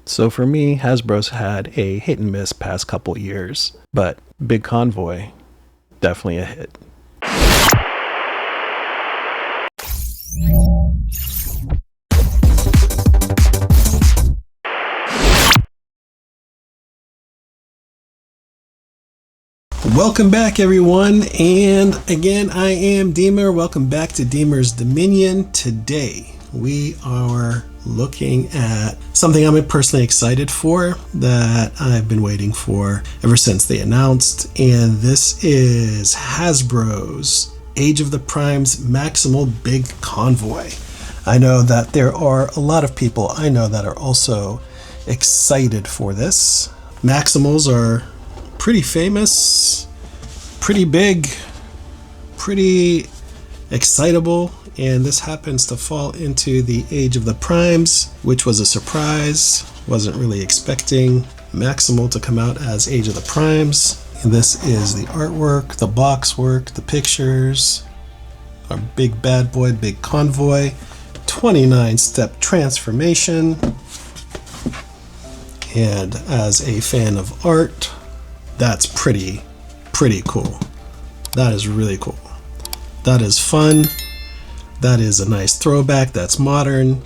So for me, Hasbro's had a hit and miss past couple years, but Big Convoy, definitely a hit. Welcome back, everyone, and again, I am Deemer. Welcome back to Deemer's Dominion. Today, we are looking at something I'm personally excited for that I've been waiting for ever since they announced, and this is Hasbro's Age of the Primes Maximal Big Convoy. I know that there are a lot of people I know that are also excited for this. Maximals are pretty famous, pretty big, pretty excitable, and this happens to fall into the Age of the Primes, which was a surprise. Wasn't really expecting Maximal to come out as Age of the Primes. And this is the artwork, the box work, the pictures, our big bad boy, Big Convoy, 29-step transformation. And as a fan of art, that's pretty cool. That is really cool. That is fun. That is a nice throwback. That's modern.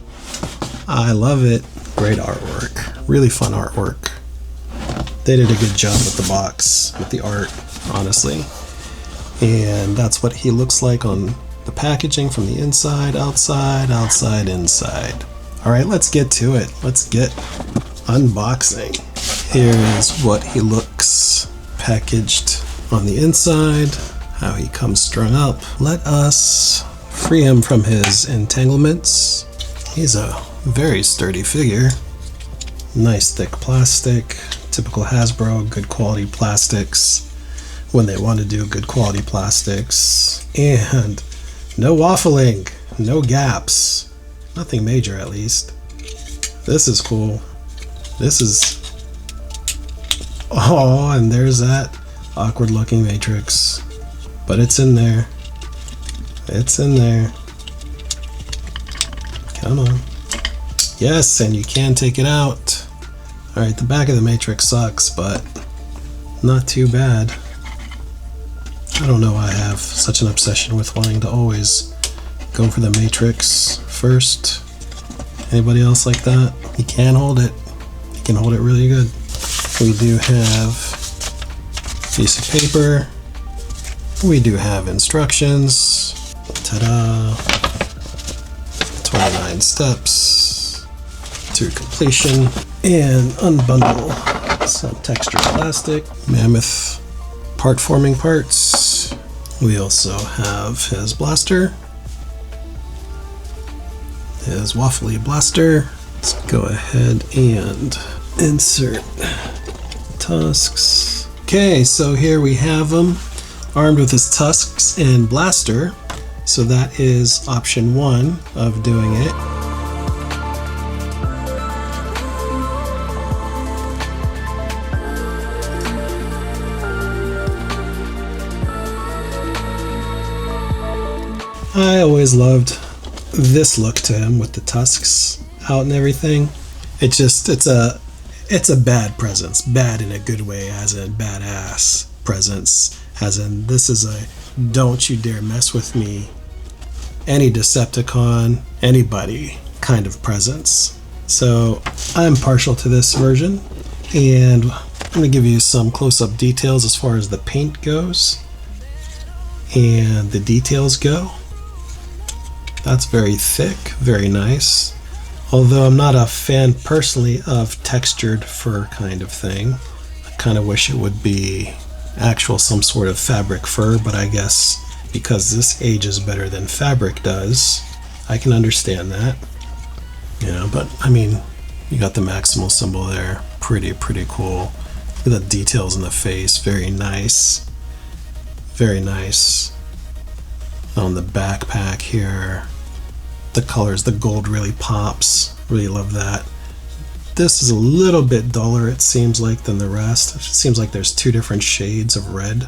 I love it. Great artwork. Really fun artwork. They did a good job with the box, with the art, honestly. And that's what he looks like on the packaging from the inside, outside, outside, inside. All right, let's get to it. Let's get unboxing. Here is what he looks packaged on the inside, how he comes strung up. Let us free him from his entanglements. He's a very sturdy figure. Nice thick plastic, typical Hasbro, good quality plastics when they want to do good quality plastics. And no waffling, no gaps, nothing major at least. This is cool. This is, oh, and there's that awkward looking matrix, but it's in there. It's in there. Come on. Yes, and you can take it out. All right, the back of the matrix sucks, but not too bad. I don't know why I have such an obsession with wanting to always go for the matrix first. Anybody else like that? You can hold it. You can hold it really good. We do have a piece of paper. We do have instructions. Ta-da! 29 steps to completion. And unbundle some textured plastic. Mammoth part forming parts. We also have his blaster. His waffly blaster. Let's go ahead and insert tusks. Okay, so here we have him armed with his tusks and blaster. So that is option 1 of doing it. I always loved this look to him with the tusks out and everything. It's a bad presence. Bad in a good way, as in badass presence. As in, this is a don't you dare mess with me, any Decepticon, anybody kind of presence. So I'm partial to this version, and I'm going to give you some close-up details as far as the paint goes and the details go. That's very thick, very nice. Although I'm not a fan personally of textured fur kind of thing. I kind of wish it would be actual some sort of fabric fur, but I guess because this ages better than fabric does, I can understand that. You know, but I mean, you got the Maximal symbol there. Pretty cool. Look at the details in the face. Very nice. Very nice. On the backpack here, the colors, the gold really pops. Really love that. This is a little bit duller, it seems like, than the rest. It seems like there's 2 different shades of red.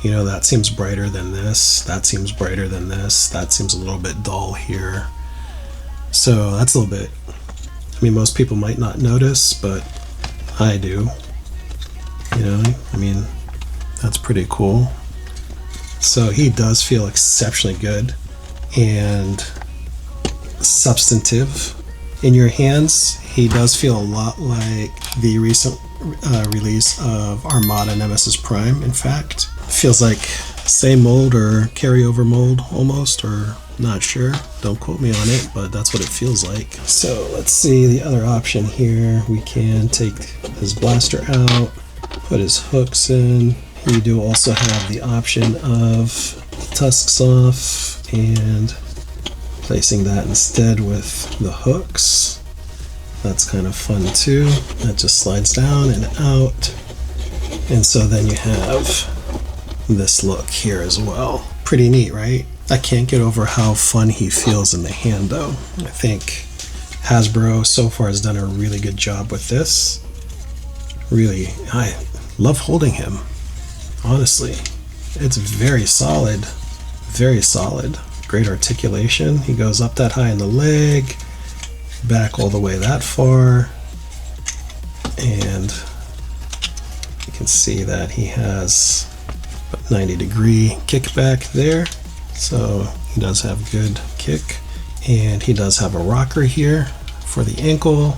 You know, that seems brighter than this. That seems brighter than this. That seems a little bit dull here. So that's a little bit I mean, most people might not notice, but I do. You know, I mean, that's pretty cool. So he does feel exceptionally good and substantive in your hands. He does feel a lot like the recent release of Armada Nemesis Prime. In fact, feels like same mold or carryover mold almost, or not sure. Don't quote me on it, but that's what it feels like. So let's see the other option here. We can take his blaster out, put his hooks in. You do also have the option of tusks off and placing that instead with the hooks. That's kind of fun too. That just slides down and out. And so then you have this look here as well. Pretty neat, right? I can't get over how fun he feels in the hand though. I think Hasbro so far has done a really good job with this. Really, I love holding him. Honestly, it's very solid, very solid. Great articulation. He goes up that high in the leg, back all the way that far, and you can see that he has a 90-degree kickback there. So he does have good kick, and he does have a rocker here for the ankle.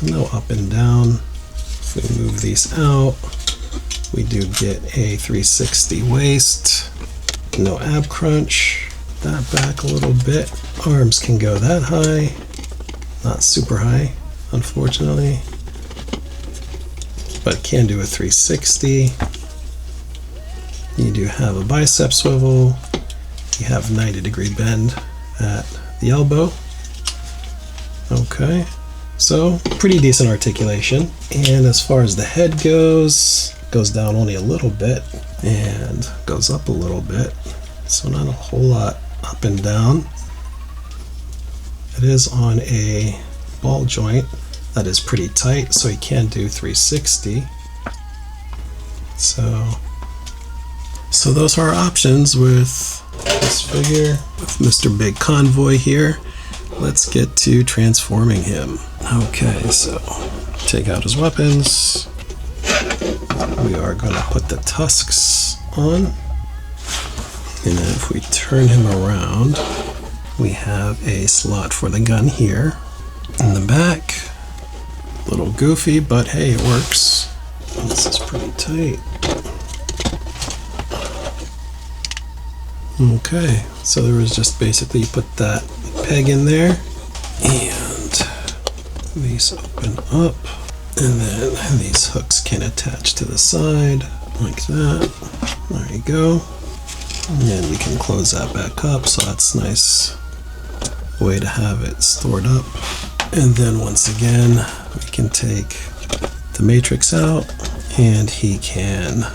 No up and down. If we move these out, we do get a 360 waist, no ab crunch, that back a little bit. Arms can go that high, not super high, unfortunately, but can do a 360. You do have a bicep swivel, you have 90-degree bend at the elbow. Okay, so pretty decent articulation. And as far as the head goes down only a little bit and goes up a little bit, so not a whole lot up and down. It is on a ball joint that is pretty tight, so he can do 360. So those are our options with this figure, with Mr. Big Convoy here. Let's get to transforming him. Okay, so take out his weapons. We are going to put the tusks on, and then if we turn him around, we have a slot for the gun here in the back. A little goofy, but hey, it works. This is pretty tight. Okay, so there was just basically you put that peg in there, and these open up. And then these hooks can attach to the side like that. There you go. And you can close that back up, so that's a nice way to have it stored up. And then once again, we can take the matrix out, and he can,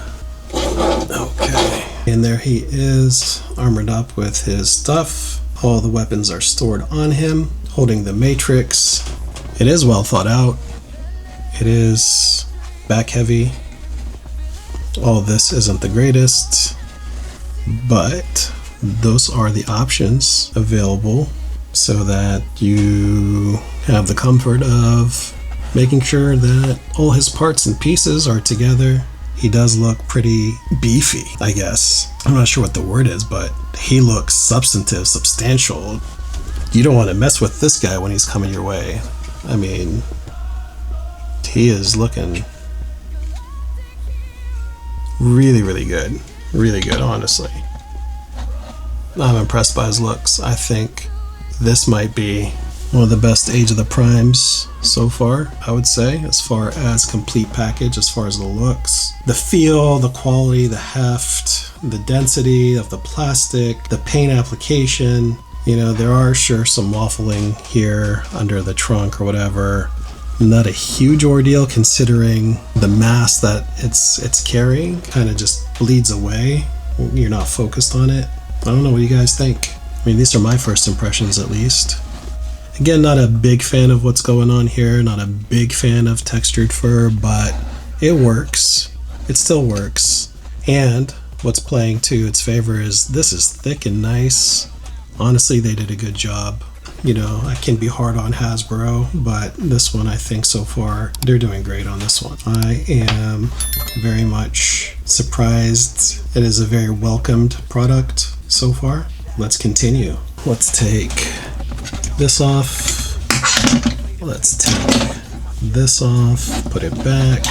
okay. And there he is, armored up with his stuff. All the weapons are stored on him, holding the matrix. It is well thought out. It is back heavy. All this isn't the greatest, but those are the options available so that you have the comfort of making sure that all his parts and pieces are together. He does look pretty beefy, I guess. I'm not sure what the word is, but he looks substantive, substantial. You don't want to mess with this guy when he's coming your way. I mean, he is looking really, really good. Really good, honestly. I'm impressed by his looks. I think this might be one of the best Age of the Primes so far, I would say, as far as complete package, as far as the looks. The feel, the quality, the heft, the density of the plastic, the paint application. You know, there are sure some waffling here under the trunk or whatever. Not a huge ordeal considering the mass that it's carrying kind of just bleeds away. You're not focused on it. I don't know what you guys think. I mean, these are my first impressions at least. Again, not a big fan of what's going on here, not a big fan of textured fur, but it works. It still works. And what's playing to its favor is this is thick and nice. Honestly, they did a good job. You know, I can be hard on Hasbro, but this one I think so far they're doing great on this one. I am very much surprised. It is a very welcomed product so far. Let's continue. Let's take this off. Let's take this off, put it back.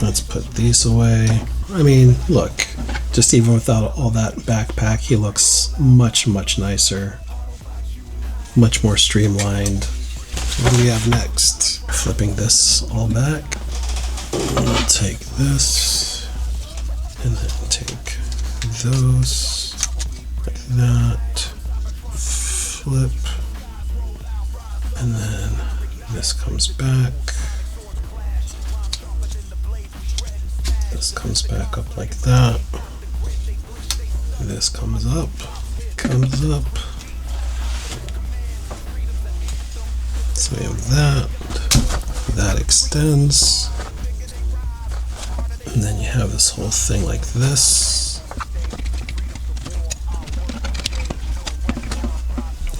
Let's put these away. I mean, look, just even without all that backpack, he looks much, much nicer. Much more streamlined. What do we have next? Flipping this all back. We'll take this and then take those like that. Flip. And then this comes back. This comes back up like that. This comes up. Comes up. So we have that. That extends. And then you have this whole thing like this.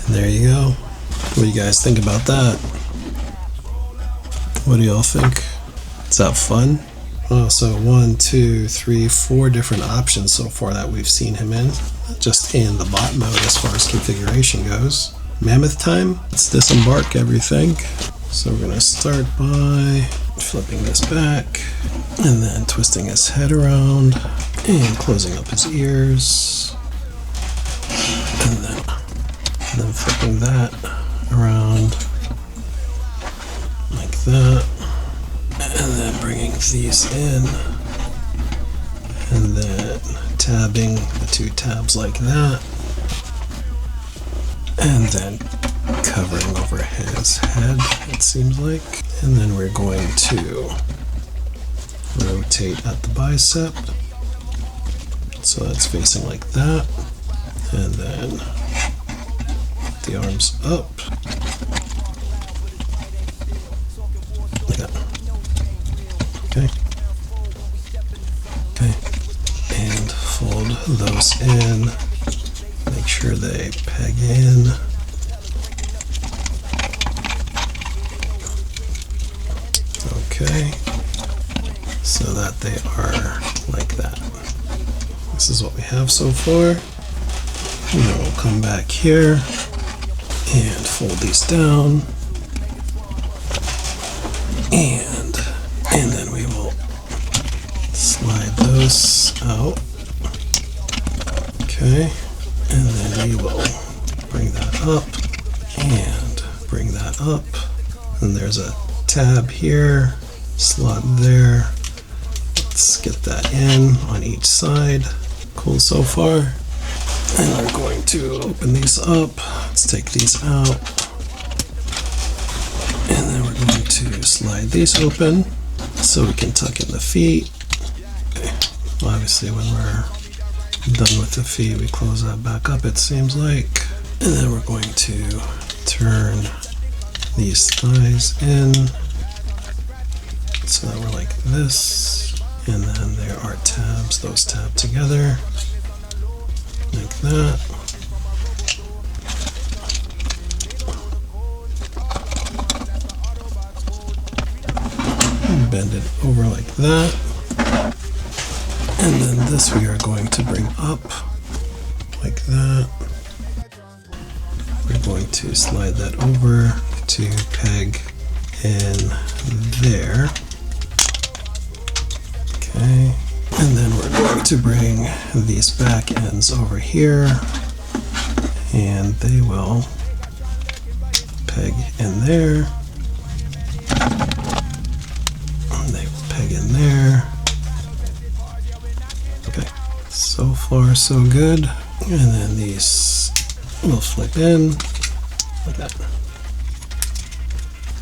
And there you go. What do you guys think about that? What do y'all think? Is that fun? Oh, so 1, 2, 3, 4 different options so far that we've seen him in, just in the bot mode as far as configuration goes. Mammoth time. Let's disembark everything. So we're gonna start by flipping this back and then twisting his head around and closing up his ears. And then flipping that around like that. And then bringing these in, and then tabbing the 2 tabs like that, and then covering over his head, it seems like. And then we're going to rotate at the bicep, so that's facing like that, and then the arms up. Okay. Okay. And fold those in. Make sure they peg in. Okay. So that they are like that. This is what we have so far. And then we'll come back here and fold these down. And then we will slide those out. Okay. And then we will bring that up and bring that up. And there's a tab here, slot there. Let's get that in on each side. Cool so far. And we're going to open these up. Let's take these out. And then we're going to slide these open so we can tuck in the feet. Okay. Obviously when we're done with the feet, we close that back up, it seems like. And then we're going to turn these thighs in so that we're like this. And then there are tabs, those tab together like that. Bend it over like that. And then this we are going to bring up like that. We're going to slide that over to peg in there. Okay. And then we're going to bring these back ends over here, and they will peg in there. They will peg in there. Okay, so far so good. And then these will flip in like that.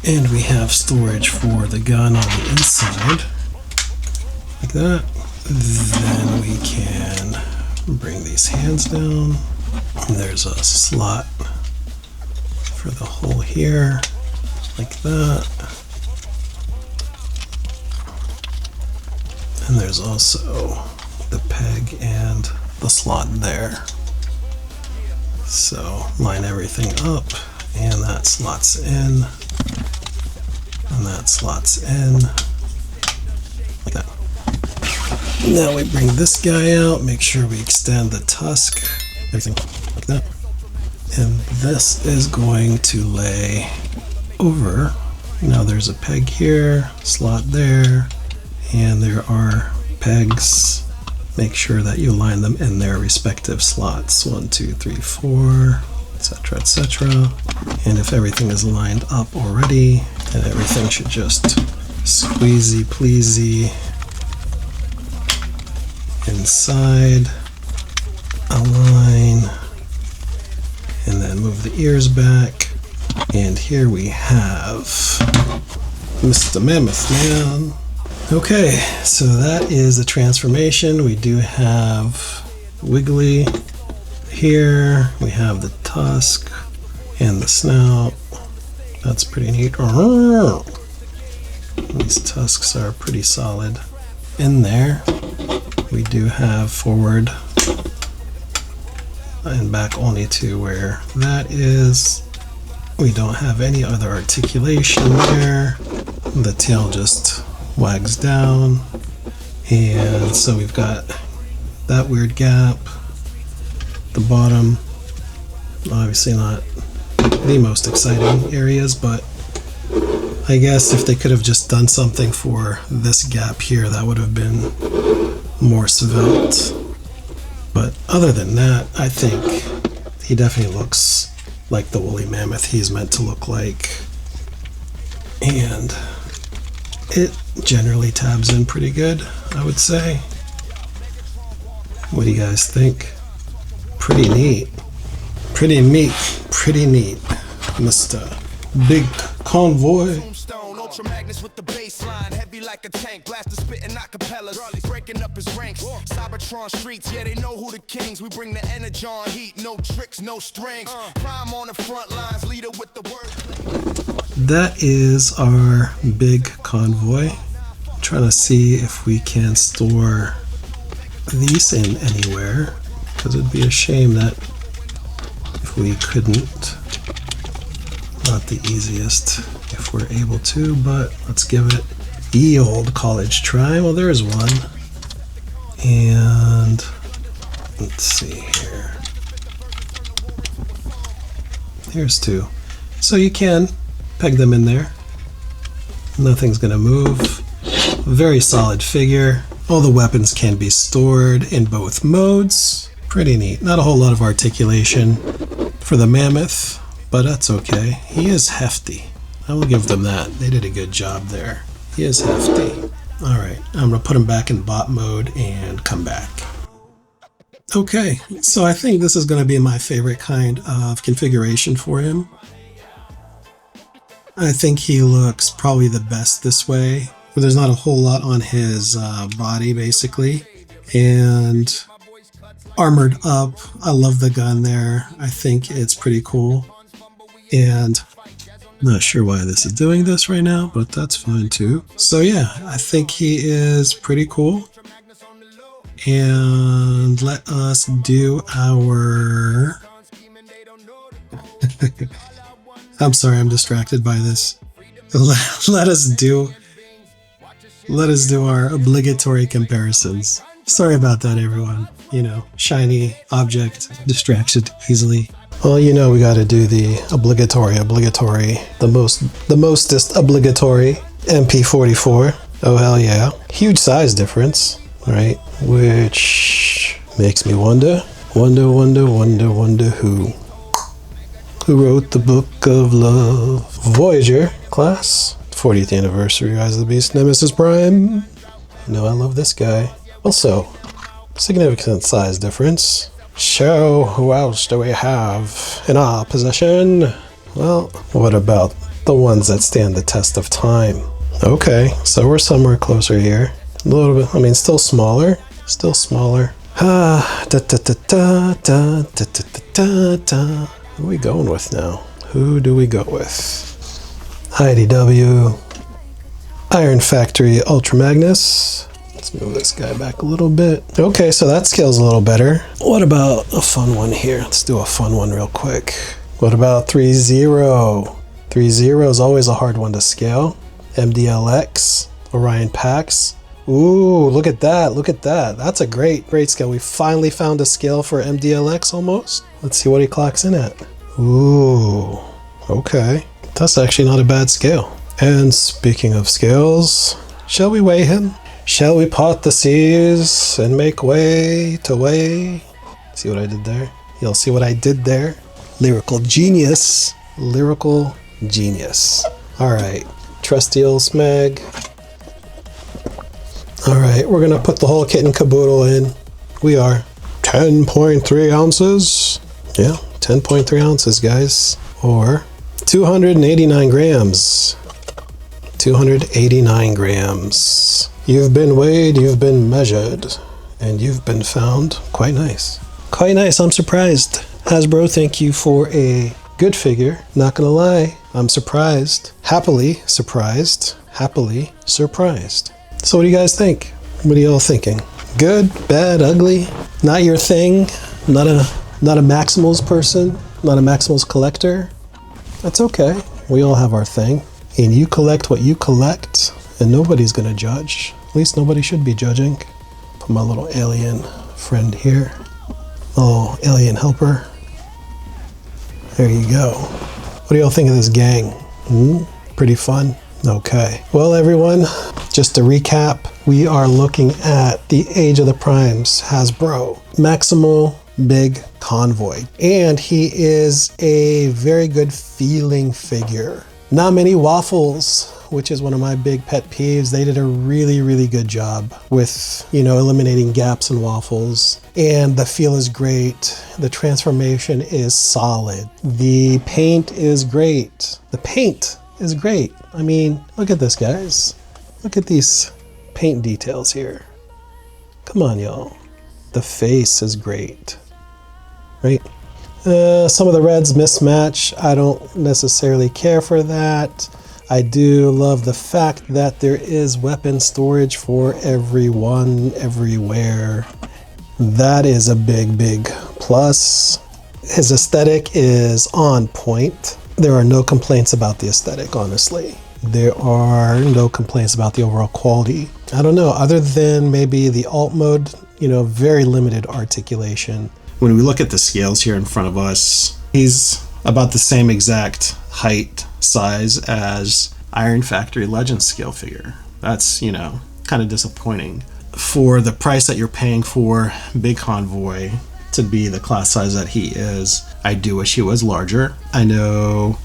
And we have storage for the gun on the inside, like that. Then we can bring these hands down. And there's a slot for the hole here, like that. And there's also the peg and the slot there. So line everything up And that slots in. And that slots in. Like that. Now we bring this guy out, make sure we extend the tusk, everything like that. And this is going to lay over. Now there's a peg here, slot there, and there are pegs. Make sure that you line them in their respective slots. 1, 2, 3, 4, etc., etc. And if everything is lined up already, then everything should just squeezy pleasy inside, align, and then move the ears back. And here we have Mr. Mammoth Man. Okay, so that is the transformation. We do have Wiggly here. We have the tusk and the snout. That's pretty neat. These tusks are pretty solid in there. We do have forward and back only to where that is. We don't have any other articulation there. The tail just wags down. And so we've got that weird gap. The bottom, obviously not the most exciting areas, but I guess if they could have just done something for this gap here, that would have been more svelte. But other than that, I think he definitely looks like the woolly mammoth he's meant to look like. And it generally tabs in pretty good, I would say. What do you guys think? Pretty neat. Pretty neat. Pretty neat. Mr. Big Convoy. With the baseline, heavy like a tank, blaster spitting acapellas, breaking up his ranks. Cybertron streets, yeah, they know who the kings. We bring the energon heat, no tricks, no strings. Prime on the front lines, leader with the word. That is our big convoy. I'm trying to see if we can store these in anywhere, because it'd be a shame that if we couldn't. Not the easiest if we're able to, but let's give it the old college try. Well, there's one. And let's see here. Here's two. So you can peg them in there. Nothing's going to move. Very solid figure. All the weapons can be stored in both modes. Pretty neat. Not a whole lot of articulation for the mammoth, but that's okay. He is hefty. I will give them that. They did a good job there. He is hefty. Alright, I'm going to put him back in bot mode and come back. Okay, so I think this is going to be my favorite kind of configuration for him. I think he looks probably the best this way. There's not a whole lot on his body, basically. And armored up. I love the gun there. I think it's pretty cool. And I'm not sure why this is doing this right now, but that's fine too. So yeah, I think he is pretty cool. And let us do our... I'm sorry, I'm distracted by this. Let us do our obligatory comparisons. Sorry about that, everyone. You know, shiny object distracts it easily. Well, you know we got to do the obligatory, the mostest obligatory MP44. Oh hell yeah! Huge size difference, right? Which makes me wonder who wrote the Book of Love? Voyager class, 40th anniversary, Rise of the Beast, Nemesis Prime. You know I love this guy. Also, significant size difference. So, who else do we have in our possession? Well, what about the ones that stand the test of time? Okay, so we're somewhere closer here. A little bit, I mean, still smaller. Who are we going with now? Who do we go with? IDW, Iron Factory Ultra Magnus. Let's move this guy back a little bit. Okay, so that scales a little better. What about a fun one here? Let's do a fun one real quick. What about 3-0? 3-0 is always a hard one to scale. MDLX, Orion Pax. Ooh, look at that. Look at that. That's a great scale. We finally found a scale for MDLX almost. Let's see what he clocks in at. Ooh, okay. That's actually not a bad scale. And speaking of scales, shall we weigh him? Shall we part the seas and make way to weigh? See what I did there? You'll see what I did there. Lyrical genius. Lyrical genius. All right, trusty old Smeg. All right, we're gonna put the whole kit and caboodle in. We are 10.3 ounces. Yeah, 10.3 ounces, guys. Or 289 grams. 289 grams. You've been weighed, you've been measured, and you've been found quite nice. Quite nice, I'm surprised. Hasbro, thank you for a good figure. Not gonna lie, I'm surprised. Happily surprised. Happily surprised. So what do you guys think? What are y'all thinking? Good, bad, ugly? Not your thing? Not a Maximals person? Not a Maximals collector? That's okay. We all have our thing. And you collect what you collect, and nobody's gonna judge. At least nobody should be judging. Put my little alien friend here. Oh, alien helper. There you go. What do y'all think of this gang? Pretty fun? Okay. Well, everyone, just to recap, we are looking at the Age of the Primes Hasbro Maximal Big Convoy. And he is a very good feeling figure. Not many waffles, which is one of my big pet peeves. They did a really good job with, eliminating gaps in waffles. And the feel is great. The transformation is solid. The paint is great. The paint is great. I mean, look at this, guys. Look at these paint details here. Come on, y'all. The face is great, right? Some of the reds mismatch. I don't necessarily care for that. I do love the fact that there is weapon storage for everyone, everywhere. That is a big plus. His aesthetic is on point. There are no complaints about the aesthetic, honestly. There are no complaints about the overall quality. I don't know, other than maybe the alt mode, very limited articulation. When we look at the scales here in front of us, he's about the same exact height, size as Iron Factory Legends scale figure. That's, kind of disappointing. For the price that you're paying for Big Convoy to be the class size that he is, I do wish he was larger. I know,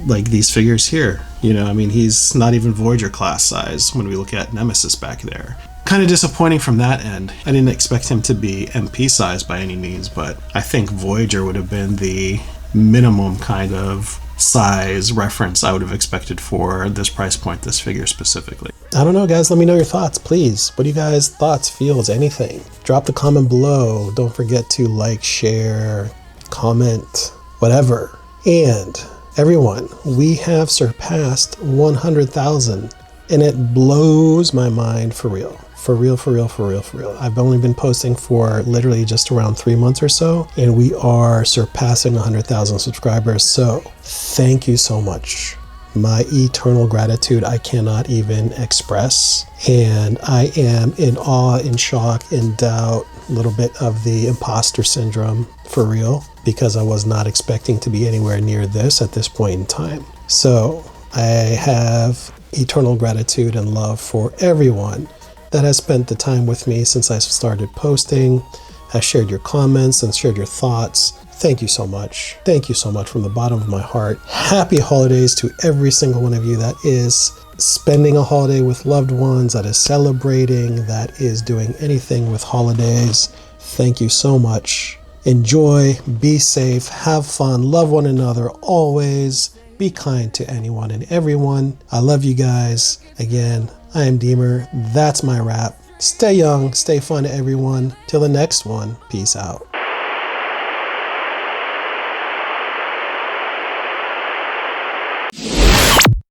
like these figures here, he's not even Voyager class size when we look at Nemesis back there. Kind of disappointing from that end. I didn't expect him to be MP size by any means, but I think Voyager would have been the minimum kind of size reference I would have expected for this price point, this figure specifically. I don't know, guys. Let me know your thoughts, please. What do you guys' thoughts, feels, anything? Drop the comment below. Don't forget to like, share, comment, whatever. And everyone, we have surpassed 100,000, and it blows my mind for real. For real. I've only been posting for literally just around 3 months or so, and we are surpassing 100,000 subscribers. So thank you so much. My eternal gratitude I cannot even express. And I am in awe, in shock, in doubt, a little bit of the imposter syndrome for real, because I was not expecting to be anywhere near this at this point in time. So I have eternal gratitude and love for everyone that has spent the time with me since I started posting, has shared your comments and shared your thoughts. Thank you so much. Thank you so much from the bottom of my heart. Happy holidays to every single one of you that is spending a holiday with loved ones, that is celebrating, that is doing anything with holidays. Thank you so much. Enjoy, be safe, have fun, love one another always. Be kind to anyone and everyone. I love you guys. Again, I am Deemer. That's my wrap. Stay young, stay fun, everyone. Till the next one, peace out.